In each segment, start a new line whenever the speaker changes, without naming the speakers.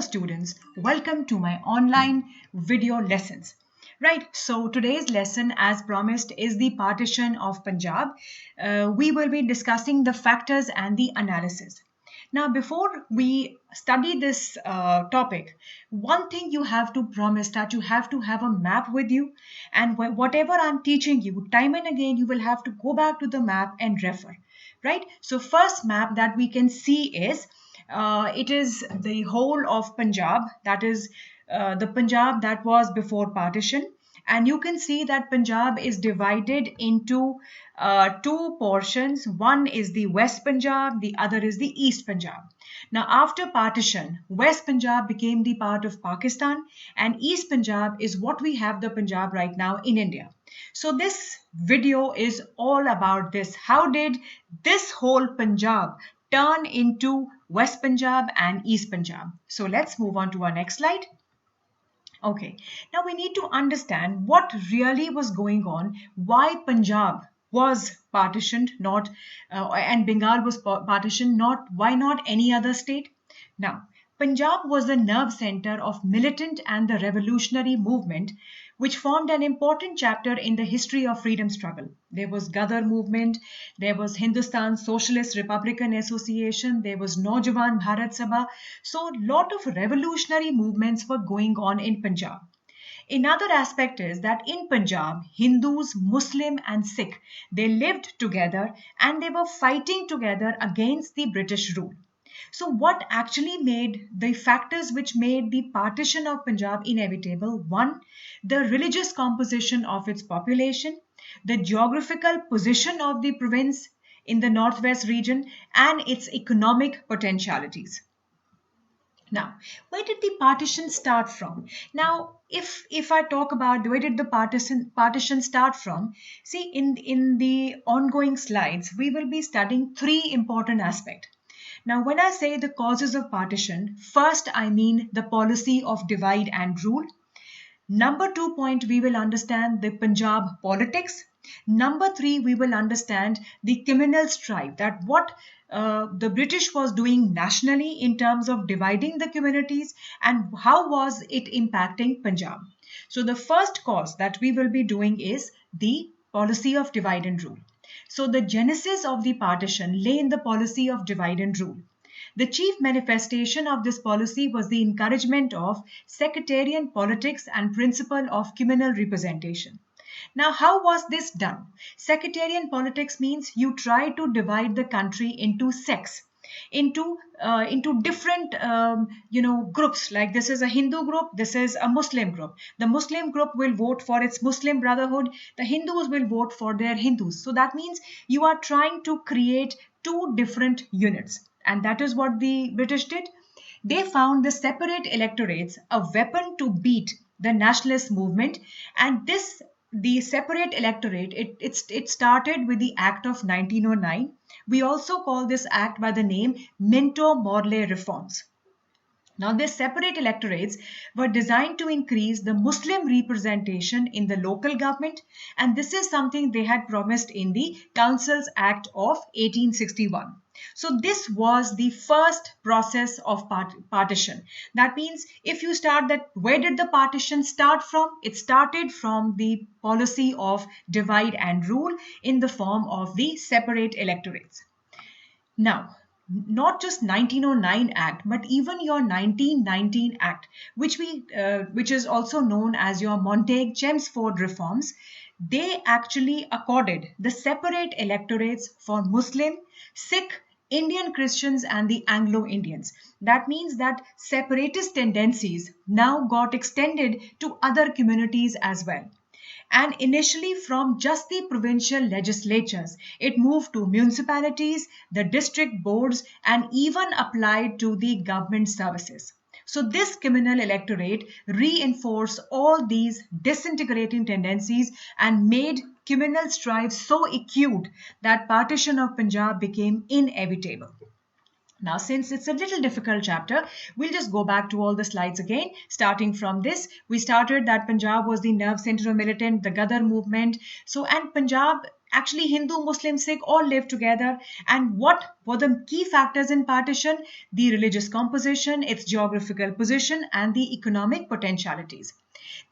students, welcome to my online video lessons. Right, so today's lesson, as promised, is the partition of Punjab. We will be discussing the factors and the analysis. Now, before we study this topic, one thing you have to promise that you have to have a map with you, and whatever I'm teaching you, time and again, you will have to go back to the map and refer. Right, so first map that we can see is it is the whole of Punjab, that is the Punjab that was before partition. And you can see that Punjab is divided into two portions. One is the West Punjab, the other is the East Punjab. Now, after partition, West Punjab became the part of Pakistan, and East Punjab is what we have the Punjab right now in India. So, this video is all about this. How did this whole Punjab turn into West Punjab and East Punjab? So, let's move on to our next slide. Okay, now we need to understand what really was going on, why Punjab was partitioned, not and Bengal was partitioned, not why not any other state. Now, Punjab was the nerve center of militant and the revolutionary movement, which formed an important chapter in the history of freedom struggle. There was Gadar movement, there was Hindustan Socialist Republican Association, there was Naujawan Bharat Sabha. So, lot of revolutionary movements were going on in Punjab. Another aspect is that in Punjab, Hindus, Muslim, and Sikh they lived together and they were fighting together against the British rule. So, what actually made the factors which made the partition of Punjab inevitable? One, the religious composition of its population, the geographical position of the province in the northwest region, and its economic potentialities. Now, where did the partition start from? Now, if I talk about where did the partition start from, see in the ongoing slides we will be studying three important aspects. Now, when I say the causes of partition, first I mean the policy of divide and rule. Number 2 point, we will understand the Punjab politics. Number 3, we will understand the communal strife, that what the British was doing nationally in terms of dividing the communities and how was it impacting Punjab. So the first cause that we will be doing is the policy of divide and rule. So the genesis of the partition lay in the policy of divide and rule. The chief manifestation of this policy was the encouragement of sectarian politics and principle of communal representation. Now, how was this done? Sectarian politics means you try to divide the country into sects, into different groups. Like this is a Hindu group, this is a Muslim group. The Muslim group will vote for its Muslim brotherhood. The Hindus will vote for their Hindus. So that means you are trying to create two different units. And that is what the British did. They found the separate electorates a weapon to beat the nationalist movement, and the separate electorate it started with the Act of 1909. We also call this act by the name Minto-Morley reforms. Now, these separate electorates were designed to increase the Muslim representation in the local government, and this is something they had promised in the Councils Act of 1861. So, this was the first process of partition. That means, if you start that, where did the partition start from? It started from the policy of divide and rule in the form of the separate electorates. Now, not just 1909 Act, but even your 1919 Act, which is also known as your Montague-Chelmsford reforms, they actually accorded the separate electorates for Muslim, Sikh, Indian Christians, and the Anglo-Indians. That means that separatist tendencies now got extended to other communities as well. And initially from just the provincial legislatures, it moved to municipalities, the district boards, and even applied to the government services. So this communal electorate reinforced all these disintegrating tendencies and made communal strife so acute that partition of Punjab became inevitable. Now, since it's a little difficult chapter, we'll just go back to all the slides again. Starting from this, we started that Punjab was the nerve center of militant, the Gadar movement. So, and Punjab Actually, Hindu, Muslim, Sikh all lived together. And what were the key factors in partition? The religious composition, its geographical position, and the economic potentialities.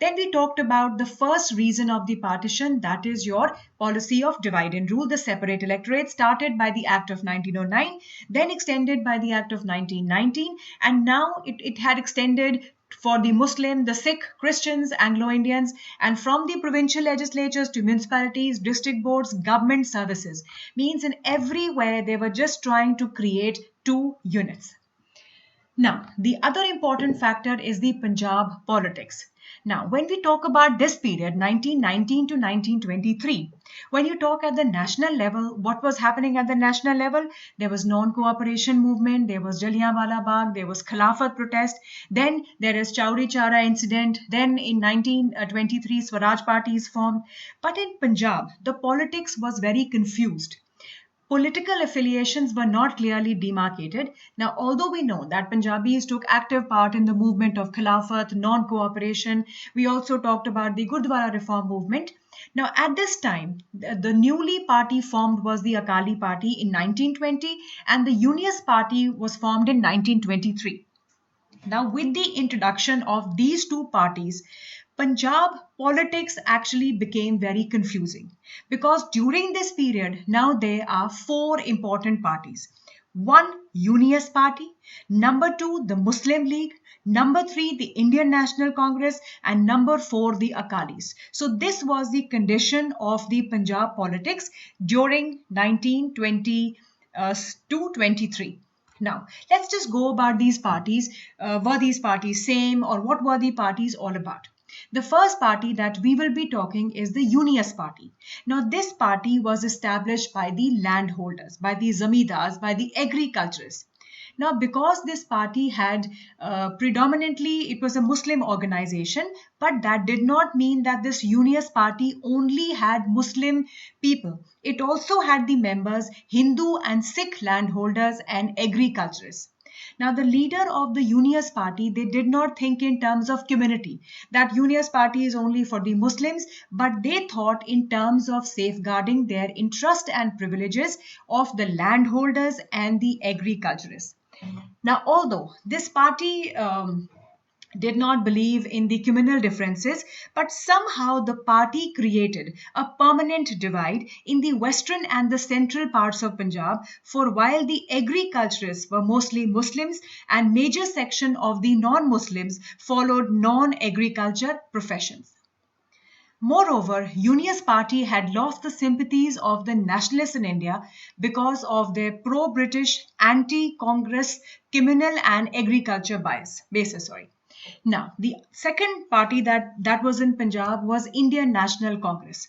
Then we talked about the first reason of the partition, that is your policy of divide and rule, the separate electorate started by the Act of 1909, then extended by the Act of 1919, and now it had extended for the Muslim, the Sikh, Christians, Anglo-Indians, and from the provincial legislatures to municipalities, district boards, government services. Means in everywhere they were just trying to create two units. Now, the other important factor is the Punjab politics. Now, when we talk about this period, 1919 to 1923, when you talk at the national level, what was happening at the national level? There was non-cooperation movement, there was Jallianwala Bagh, there was Khilafat protest, then there is Chowri Chara incident, then in 1923 Swaraj Party is formed. But in Punjab, the politics was very confused. Political affiliations were not clearly demarcated. Now, although we know that Punjabis took active part in the movement of Khilafat, non-cooperation, we also talked about the Gurdwara reform movement. Now, at this time, the newly party formed was the Akali Party in 1920 and the Unionist Party was formed in 1923. Now, with the introduction of these two parties, Punjab politics actually became very confusing because during this period, now there are four important parties. One, Unionist Party. Number two, the Muslim League. Number three, the Indian National Congress. And number four, the Akalis. So this was the condition of the Punjab politics during 1920 to 23. Now, let's just go about these parties. Were these parties same or what were the parties all about? The first party that we will be talking is the Unionist Party. Now, this party was established by the landholders, by the zamindars, by the agriculturists. Now, because this party had predominantly, it was a Muslim organization, but that did not mean that this Unionist Party only had Muslim people. It also had the members, Hindu and Sikh landholders and agriculturists. Now, the leader of the Unionist Party, they did not think in terms of community, that Unionist Party is only for the Muslims, but they thought in terms of safeguarding their interest and privileges of the landholders and the agriculturists. Now, although this party did not believe in the communal differences, but somehow the party created a permanent divide in the western and the central parts of Punjab, for while the agriculturists were mostly Muslims and major section of the non-Muslims followed non-agriculture professions. Moreover, Unionist Party had lost the sympathies of the nationalists in India because of their pro-British, anti-Congress, communal and agriculture basis. Now, the second party that was in Punjab was Indian National Congress.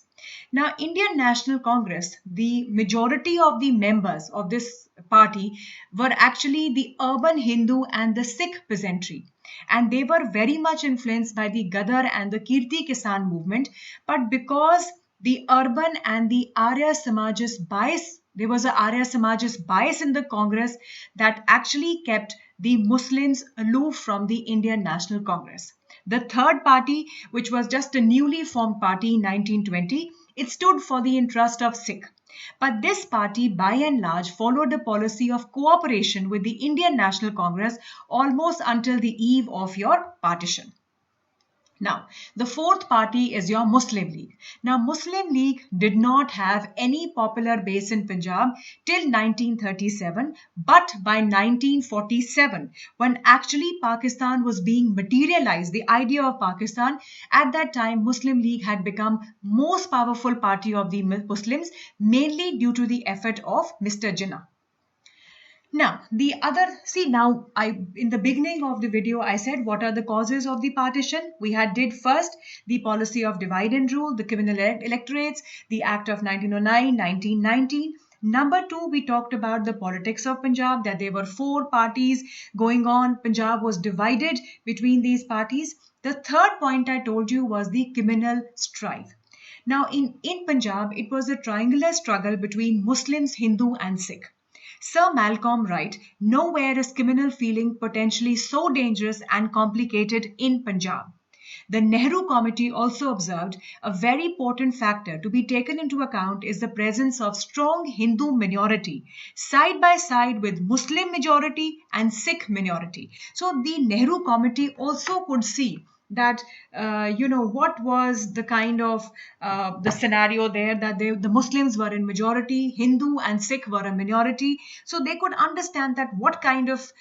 Now, Indian National Congress, the majority of the members of this party were actually the urban Hindu and the Sikh peasantry. And they were very much influenced by the Gadar and the Kirti Kisan movement. But because the urban and the Arya Samajist bias, there was an Arya Samajist bias in the Congress that actually kept the Muslims aloof from the Indian National Congress. The third party, which was just a newly formed party in 1920, it stood for the interest of Sikh. But this party, by and large, followed a policy of cooperation with the Indian National Congress almost until the eve of your partition. Now, the fourth party is your Muslim League. Now, Muslim League did not have any popular base in Punjab till 1937, but by 1947, when actually Pakistan was being materialized, the idea of Pakistan, at that time, Muslim League had become most powerful party of the Muslims, mainly due to the effort of Mr. Jinnah. Now, in the beginning of the video, I said what are the causes of the partition. We did first the policy of divide and rule, the communal electorates, the Act of 1909, 1919. Number two, we talked about the politics of Punjab, that there were four parties going on. Punjab was divided between these parties. The third point I told you was the communal strife. Now, in Punjab, it was a triangular struggle between Muslims, Hindu and Sikh. Sir Malcolm writes, nowhere is communal feeling potentially so dangerous and complicated in Punjab. The Nehru Committee also observed a very important factor to be taken into account is the presence of strong Hindu minority side by side with Muslim majority and Sikh minority. So the Nehru Committee also could see that what was the kind of the scenario there, that the Muslims were in majority, Hindu and Sikh were a minority, so they could understand that what kind of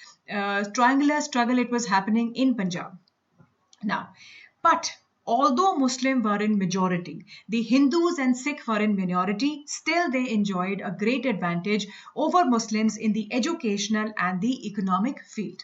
triangular struggle it was happening in Punjab. Now, but although Muslim were in majority, the Hindus and Sikh were in minority, still they enjoyed a great advantage over Muslims in the educational and the economic field.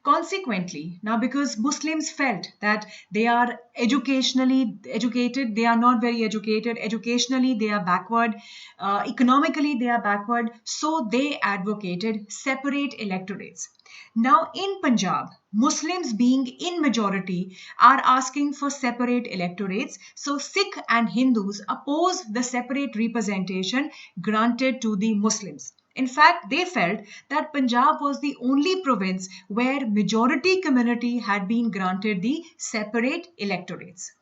Consequently, now because Muslims felt that they are educationally educated, they are not very educated, educationally they are backward, economically they are backward, so they advocated separate electorates. Now in Punjab, Muslims being in majority are asking for separate electorates, so Sikh and Hindus oppose the separate representation granted to the Muslims. In fact, they felt that Punjab was the only province where majority community had been granted the separate electorates.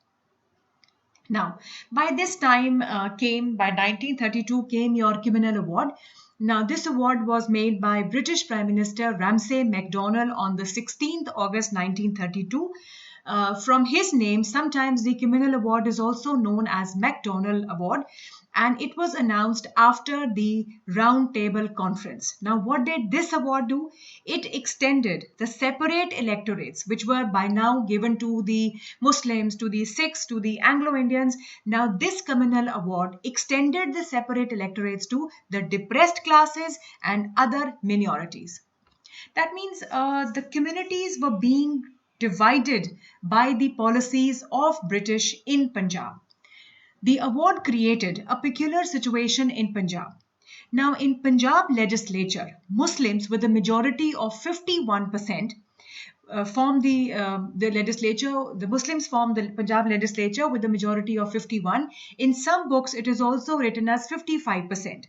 Now, by this time by 1932 came your Communal Award. Now, this award was made by British Prime Minister Ramsay MacDonald on the 16th August 1932. From his name, sometimes the Communal Award is also known as MacDonald Award, and it was announced after the Round Table Conference. Now, what did this award do? It extended the separate electorates, which were by now given to the Muslims, to the Sikhs, to the Anglo-Indians. Now, this Communal Award extended the separate electorates to the depressed classes and other minorities. That means the communities were being divided by the policies of British in Punjab. The award created a peculiar situation in Punjab. Now, in Punjab legislature, Muslims with a majority of 51% form the legislature. The Muslims form the Punjab legislature with a majority of 51. In some books, it is also written as 55%.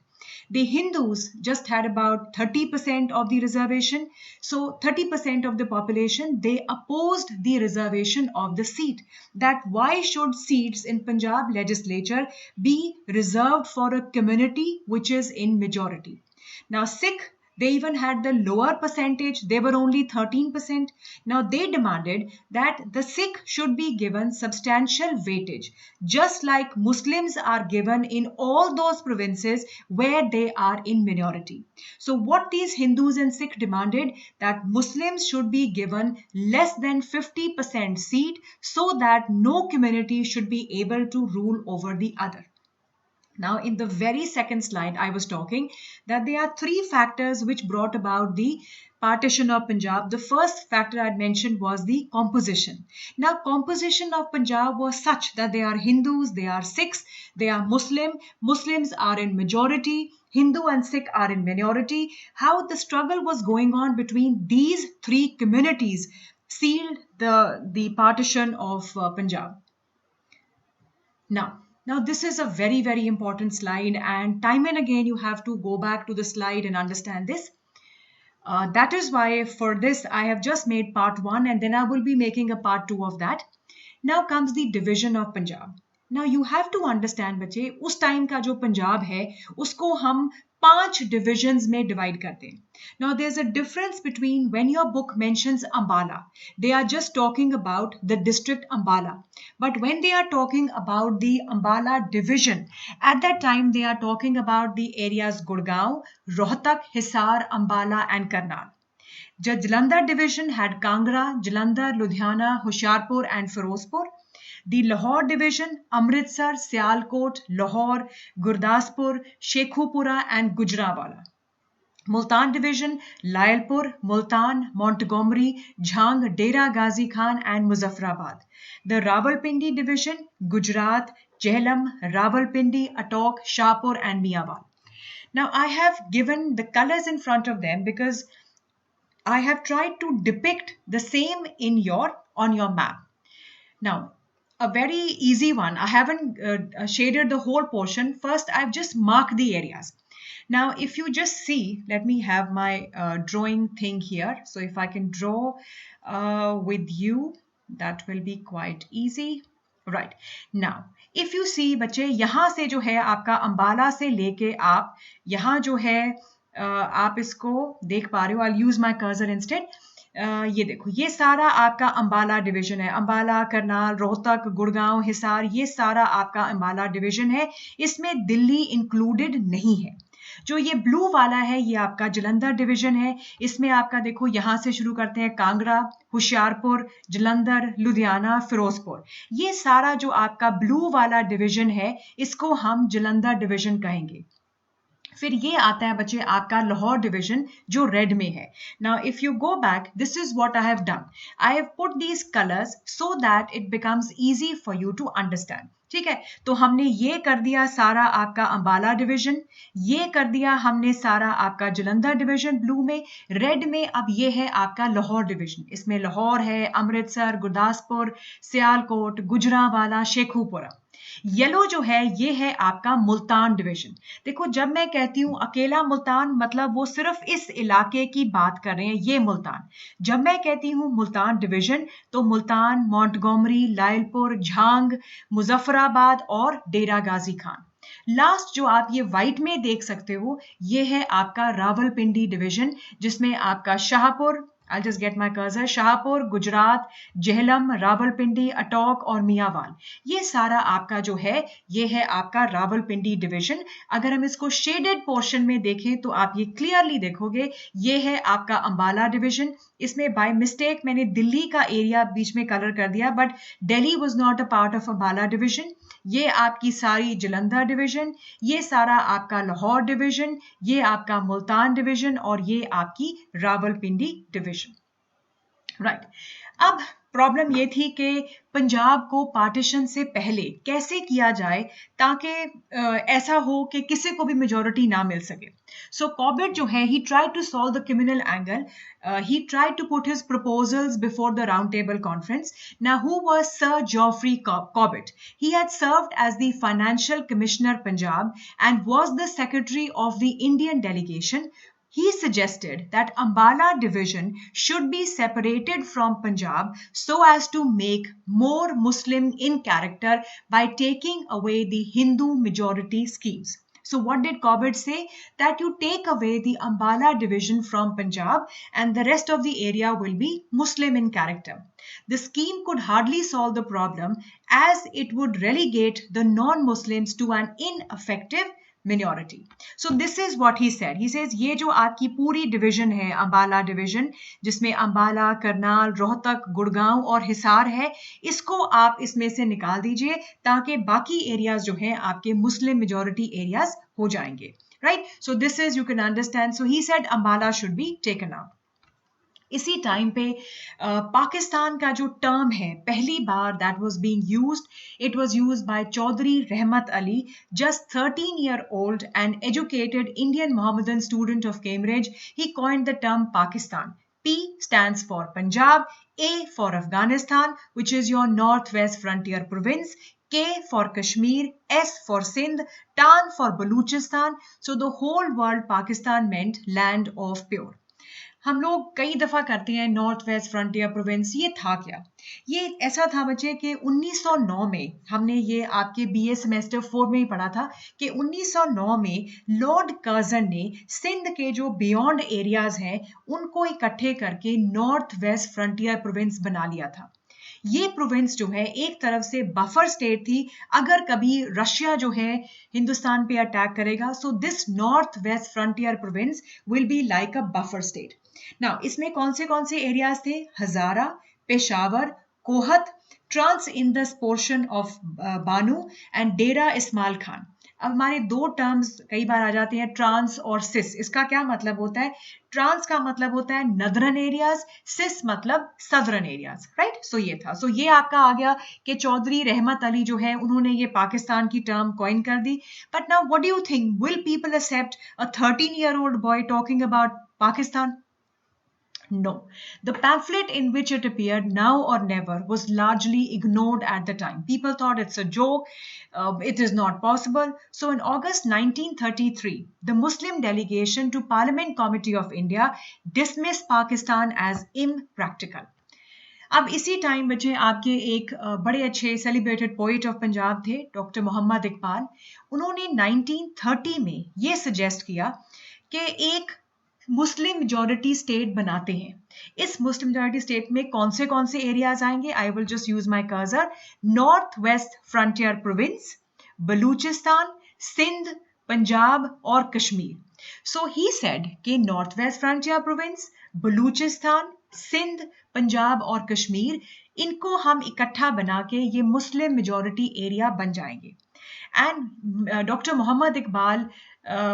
The Hindus just had about 30% of the reservation. So 30% of the population, they opposed the reservation of the seat. That why should seats in Punjab legislature be reserved for a community which is in majority? Now Sikh, they even had the lower percentage, they were only 13%. Now they demanded that the Sikh should be given substantial weightage, just like Muslims are given in all those provinces where they are in minority. So what these Hindus and Sikh demanded, that Muslims should be given less than 50% seat so that no community should be able to rule over the other. Now, in the very second slide, I was talking that there are three factors which brought about the partition of Punjab. The first factor I mentioned was the composition. Now, composition of Punjab was such that they are Hindus, they are Sikhs, they are Muslim. Muslims are in majority. Hindu and Sikh are in minority. How the struggle was going on between these three communities sealed the partition of Punjab. Now, this is a very, very important slide, and time and again you have to go back to the slide and understand this. That is why for this I have just made part 1 and then I will be making a part 2 of that. Now comes the division of Punjab. Now you have to understand बच्चे, उस time का जो पंजाब है उसको हम 5 divisions में divide करते हैं. Now there's a difference between when your book mentions Ambala, they are just talking about the district Ambala. But when they are talking about the Ambala division, at that time they are talking about the areas Gurgaon, Rohtak, Hisar, Ambala and Karnal. The Jalandhar division had Kangra, Jalandhar, Ludhiana, Hoshiarpur and Firozpur. The Lahore division, Amritsar, Sialkot, Lahore, Gurdaspur, Shekhupura and Gujranwala. Multan division, Layalpur, Multan, Montgomery, Jhang, Dera Ghazi Khan and Muzaffarabad. The Rawalpindi division, Gujarat, Jhelum, Rawalpindi, Attock, Shahpur and Miawal. Now I have given the colors in front of them because I have tried to depict the same on your map. Now, a very easy one. I haven't shaded the whole portion. First, I've just marked the areas. Now, if you just see, let me have my drawing thing here. So if I can draw with you. That will be quite easy. Right. Now, if you see बच्चे, यहाँ से जो है आपका अंबाला से लेके आप यहाँ जो है आप इसको देख पा रहे हो. I'll use my cursor instead. ये देखो, ये सारा आपका अंबाला डिवीजन है. अंबाला, करनाल, रोहतक, गुड़गांव, हिसार, ये सारा आपका अंबाला डिवीजन है. इसमें दिल्ली इंक्लूडेड नहीं है. जो ये ब्लू वाला है ये आपका जलंधर डिवीजन है. इसमें आपका देखो, यहां से शुरू करते हैं कांगड़ा, होशियारपुर, जलंधर, लुधियाना, फिरोजपुर. ये सारा जो आपका ब्लू वाला डिवीजन है इसको हम जलंधर डिवीजन कहेंगे. फिर ये आता है बच्चे आपका लाहौर डिवीजन जो रेड में है. Now if you go back, this is what I have done. I have put these colours so that it becomes easy for you to understand. ठीक है, तो हमने ये कर दिया सारा आपका अंबाला डिवीजन, ये कर दिया हमने सारा आपका जलंधर डिवीजन ब्लू में. रेड में अब ये है आपका लाहौर डिवीजन. इसमें लाहौर है, अमृतसर, गुरदासपुर, सियालकोट, गुजरांवाला, शेखुपुरा. येलो जो है ये है आपका मुल्तान डिवीजन. देखो, जब मैं कहती हूं अकेला मुल्तान, मतलब वो सिर्फ इस इलाके की बात कर रहे हैं, ये मुल्तान. जब मैं कहती हूं मुल्तान डिवीजन, तो मुल्तान, मॉन्टगोमरी, लायलपुर, झांग, मुजफ्फराबाद और डेरा गाजी खान. लास्ट जो आप ये व्हाइट में देख सकते हो ये है आपका रावलपिंडी डिवीजन, जिसमें आपका Shahpur, I'll just get my cursor, Shahpur, Gujarat, Jhelum, Rawalpindi, अटोक और मियावाल, ये सारा आपका जो है ये है आपका रावलपिंडी डिवीजन. अगर हम इसको शेडेड पोर्शन में देखें तो आप ये क्लियरली देखोगे ये है आपका अंबाला डिवीजन. इसमें बाय मिस्टेक मैंने दिल्ली का एरिया बीच में कलर कर दिया, but Delhi was not a part of Ambala division. ये आपकी सारी जलंधर डिवीजन, ये सारा आपका लाहौर डिवीजन, ये आपका मुल्तान डिवीजन और ये आपकी रावलपिंडी डिवीजन. राइट. अब प्रॉब्लम ये थी कि पंजाब को पार्टीशन से पहले कैसे किया जाए ताकि ऐसा हो कि किसी को भी मेजॉरिटी ना मिल सके. सो कॉबेट जो है, he tried to solve the communal angle. He tried to put his proposals before the round table conference. Now, who was Sir Geoffrey Cobbett? He had served as the financial commissioner Punjab and was the secretary of the Indian delegation. He suggested that Ambala division should be separated from Punjab so as to make more Muslim in character by taking away the Hindu majority schemes. So what did Cobbett say? That you take away the Ambala division from Punjab and the rest of the area will be Muslim in character. The scheme could hardly solve the problem as it would relegate the non-Muslims to an ineffective minority. So this is what he said. He says ये जो आपकी पूरी division है Ambala division, जिसमें अंबाला, करनाल, रोहतक, गुड़गांव और हिसार है, इसको आप इसमें से निकाल दीजिए ताकि बाकी एरियाज जो हैं आपके मुस्लिम मेजॉरिटी एरियाज हो जाएंगे. Right. So this is, you can understand. So he said Ambala should be taken out. इसी टाइम पे पाकिस्तान का जो टर्म है पहली बार that was being used, it was used by Chaudhry Rahmat Ali, just 13 year old and educated Indian Mohammedan student of Cambridge. He coined the term Pakistan. P stands for Punjab, A for Afghanistan, which is your northwest frontier province, K for Kashmir, S for Sindh, Tan for Baluchistan. So the whole world Pakistan meant land of pure. हम लोग कई दफा करते हैं north West Frontier province. ये था क्या? ये ऐसा था बच्चे कि 1909 में, हमने ये आपके बीए सेमेस्टर 4 में ही पढ़ा था कि 1909 में लॉर्ड कर्जन ने सिंध के जो बियॉन्ड एरियाज हैं उनको इकट्ठे करके नॉर्थ वेस्ट फ्रंटियर प्रोविंस बना लिया था. ये प्रोविंस जो है एक तरफ से बफर स्टेट थी अगर कभी रशिया जो है हिंदुस्तान पे अटैक करेगा. So this North West Frontier Province will be like a buffer state. Now इसमें कौन से एरियाज थे? Hazara, Peshawar, Kohat, trans Indus portion of Bannu and Dera Ismail Khan. अब हमारे दो टर्म्स कई बार आ जाते हैं, ट्रांस और सिस. इसका क्या मतलब होता है? ट्रांस का मतलब होता है नदरन एरियाज, सिस मतलब सदरन एरियाज. राइट. सो ये था. सो ये आपका आ गया कि चौधरी रहमत अली जो है उन्होंने ये पाकिस्तान की टर्म कॉइन कर दी. But now what do you think, will people accept a 13-year-old boy talking about Pakistan? No. The pamphlet in which it appeared, Now or Never, was largely ignored at the time. People thought it's a joke, it is not possible. So in August 1933, the Muslim delegation to Parliament Committee of India dismissed Pakistan as impractical. अब इसी time बचे आपके एक बड़े अच्छे celebrated poet of Punjab थे doctor Mohammad Iqbal. उन्होंने 1930 में ये सजेस्ट किया कि एक मुस्लिम मेजॉरिटी स्टेट बनाते हैं। इस मुस्लिम मेजॉरिटी स्टेट में कौन से एरियाज आएंगे? I will just use my cursor. North West Frontier Province, Baluchistan, Sindh, Punjab और कश्मीर। सो ही सेड कि North West Frontier Province, Baluchistan, Sindh, Punjab और कश्मीर, इनको हम इकट्ठा बना के ये मुस्लिम मेजॉरिटी एरिया बन जाएंगे। And Dr. Muhammad Iqbal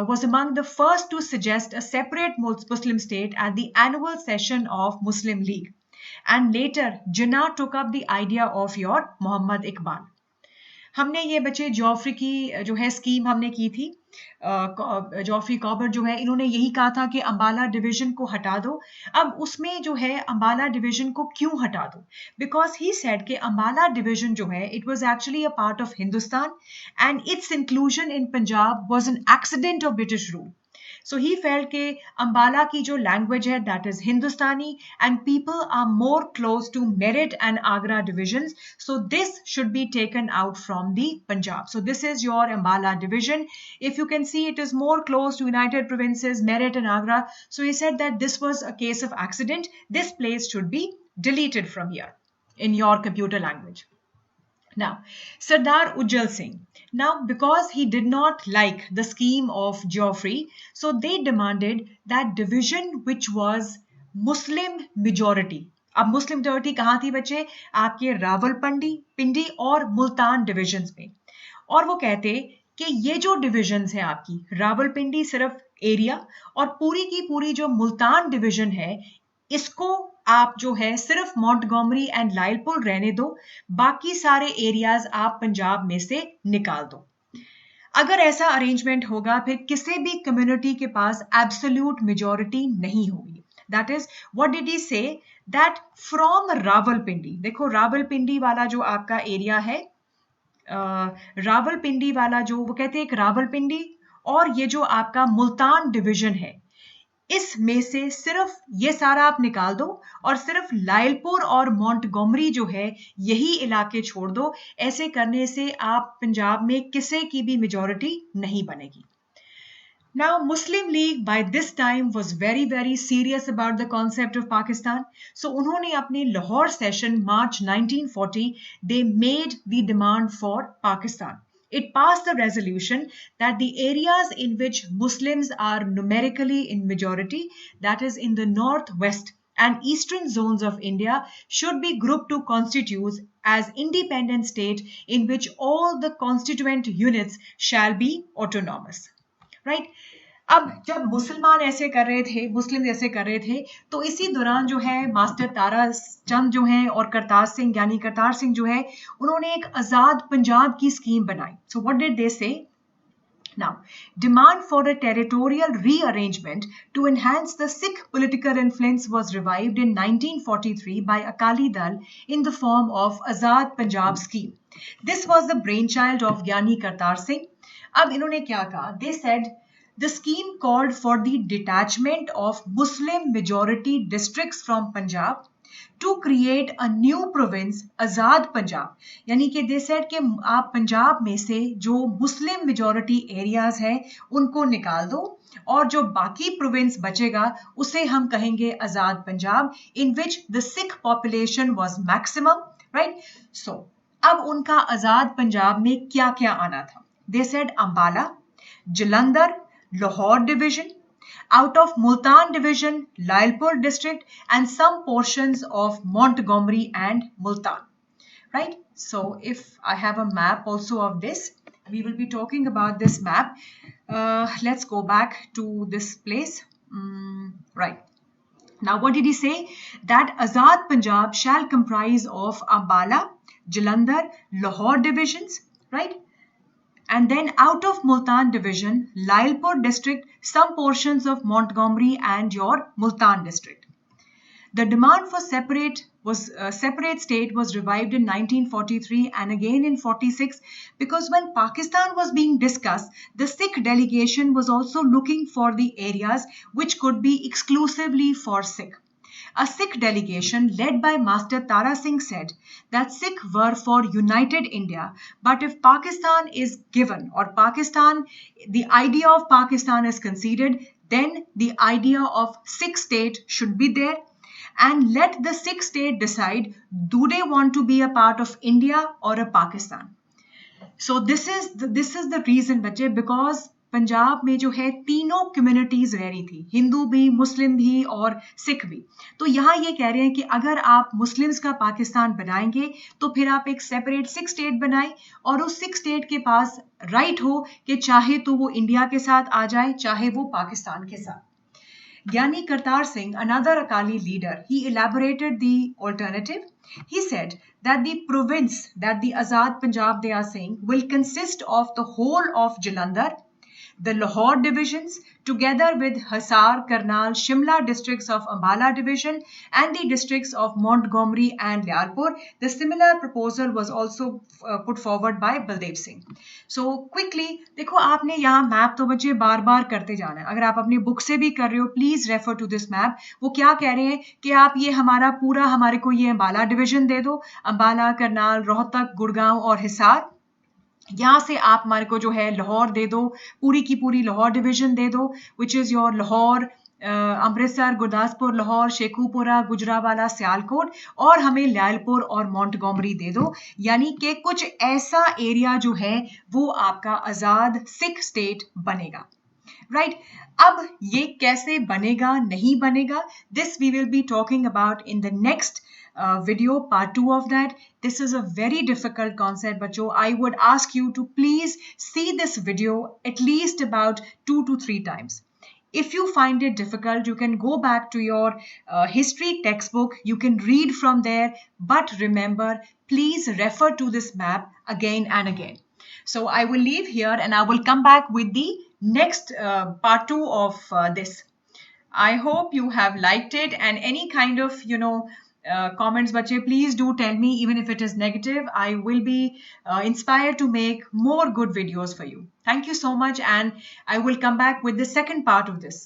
was among the first to suggest a separate Muslim state at the annual session of Muslim League. And later, Jinnah took up the idea of your Muhammad Iqbal. हमने ये बच्चे Joffrey की जो है scheme हमने की थी। Joffrey कॉबर जो है इन्होंने यही कहा था कि अंबाला डिवीजन को हटा दो। अब उसमें जो है अंबाला डिवीजन को क्यों हटा दो? बिकॉज ही सेड कि अंबाला डिवीजन जो है it was actually a part of Hindustan and it's inclusion in Punjab was an accident of British rule. So he felt कि अंबाला की जो लैंग्वेज है that is Hindustani and people are more close to Meerut and Agra divisions. So this should be taken out from the Punjab. So this is your Ambala division. If you can see, it is more close to United Provinces, Meerut and Agra. So he said that this was a case of accident. This place should be deleted from here in your computer language. Now, Sardar Ujjal Singh. Now, because he did not like the scheme of Geoffrey, so they demanded that division which was Muslim majority. अब Muslim majority कहाँ थी बच्चे? आपके रावलपिंडी पिंडी और Multan divisions में। और वो कहते कि ये जो डिविजन्स हैं आपकी, रावलपिंडी सिर्फ एरिया और पूरी की पूरी जो मुल्तान डिविजन है, इसको आप जो है सिर्फ मॉन्टगोमरी एंड लायलपुर रहने दो, बाकी सारे एरियाज आप पंजाब में से निकाल दो। अगर ऐसा अरेंजमेंट होगा फिर किसी भी कम्युनिटी के पास एब्सोल्यूट मेजॉरिटी नहीं होगी। That is what did he say that from Rawalpindi, देखो रावलपिंडी वाला जो आपका एरिया है, रावलपिंडी वाला जो वो कहते हैं एक रावलपिंडी और ये जो आपका मुल्तान डिवीजन है, इसमें से सिर्फ ये सारा आप निकाल दो और सिर्फ लायलपुर और मॉन्टगोमरी जो है यही इलाके छोड़ दो। ऐसे करने से आप पंजाब में किसी की भी मेजॉरिटी नहीं बनेगी। Now, Muslim League by this time was very serious about the concept of Pakistan. So, उन्होंने अपने Lahore session March 1940, they made the demand for Pakistan. It passed the resolution that the areas in which Muslims are numerically in majority, that is in the northwest and eastern zones of India, should be grouped to constitute as independent state in which all the constituent units shall be autonomous. Right अब जब मुसलमान ऐसे कर रहे थे, मुस्लिम ऐसे कर रहे थे, तो इसी दौरान जो है मास्टर तारा चंद जो है और करतार सिंह यानी करतार सिंह जो है उन्होंने एक आजाद पंजाब की स्कीम बनाई। सो व्हाट डिड दे से? Now, demand for a territorial rearrangement to enhance the Sikh political influence was revived in 1943 by Akali Dal in the form of Azad Punjab scheme. This was the brainchild of Gyani Kartar Singh. अब इन्होंने क्या कहा? They said the scheme called for the detachment of Muslim majority districts from Punjab to create a new province, Azad Punjab. यानी कि they said कि आप पंजाब में से जो मुस्लिम मेजॉरिटी एरियाज हैं उनको निकाल दो और जो बाकी प्रोविंस बचेगा उसे हम कहेंगे आजाद Punjab, in which the Sikh population was maximum, right? So, अब उनका आजाद पंजाब में क्या क्या आना था? They said Ambala, Jalandhar, Lahore division, out of Multan division, Lailpur district, and some portions of Montgomery and Multan. Right? So, if I have a map also of this, we will be talking about this map. Let's go back to this place. Right. Now, what did he say? That Azad Punjab shall comprise of Ambala, Jalandhar, Lahore divisions, right? And then out of Multan division, Lailpur district, some portions of Montgomery and your Multan district. The demand for separate state was revived in 1943 and again in 46 because when Pakistan was being discussed, the Sikh delegation was also looking for the areas which could be exclusively for Sikh. a Sikh delegation led by Master Tara Singh said that Sikh were for united India, but if Pakistan is given or the idea of Pakistan is conceded, then the idea of Sikh state should be there, and let the Sikh state decide, do they want to be a part of India or a Pakistan. So this is the reason बच्चे, because Punjab में जो है तीनों communities रह रही थी, हिंदू भी, मुस्लिम भी और सिख भी. तो यहाँ ये कह रहे हैं कि अगर आप मुस्लिम्स का पाकिस्तान बनाएंगे तो फिर आप एक सेपरेट सिख स्टेट बनाएं और उस सिख स्टेट के पास राइट हो कि चाहे तो वो इंडिया के साथ आ जाए, चाहे वो पाकिस्तान के साथ. Gyani Kartar Singh, another Akali leader, he elaborated the alternative. He said that the province, that the Azad Punjab they are saying, will consist of the whole of Jalandhar, the Lahore divisions, together with Hisar, Karnal, Shimla districts of Ambala division and the districts of Montgomery and Lyalpur. The similar proposal was also put forward by Baldev Singh. So quickly, देखो आपने यहाँ map तो बच्चे बार बार करते जाना है. अगर आप अपनी बुक से भी कर रहे हो, please refer to this map. वो क्या कह रहे हैं कि आप ये हमारे को ये अम्बाला डिवीजन दे दो, अम्बाला, करनाल, रोहतक, गुड़गांव और हिसार. यहाँ से आप हमारे को जो है लाहौर दे दो, पूरी की पूरी लाहौर डिवीजन दे दो, which is your Lahore, Amritsar, Gurdaspur, Lahore, Sheikhupura, Gujranwala, Sialkot, और हमें लायलपुर और मोंटगोमरी दे दो. यानी कि कुछ ऐसा एरिया जो है वो आपका आज़ाद सिख स्टेट बनेगा. राइट अब ये कैसे बनेगा, नहीं बनेगा, this we will be talking about in the next video, part 2 of that. This is a very difficult concept, bacho. I would ask you to please see this video at least about 2 to 3 times. If you find it difficult, you can go back to your history textbook. You can read from there, but remember, please refer to this map again and again. So I will leave here and I will come back with the next part 2 of this. I hope you have liked it, and any kind of, comments, bache, please do tell me, even if it is negative. I will be inspired to make more good videos for you. Thank you so much, and I will come back with the second part of this.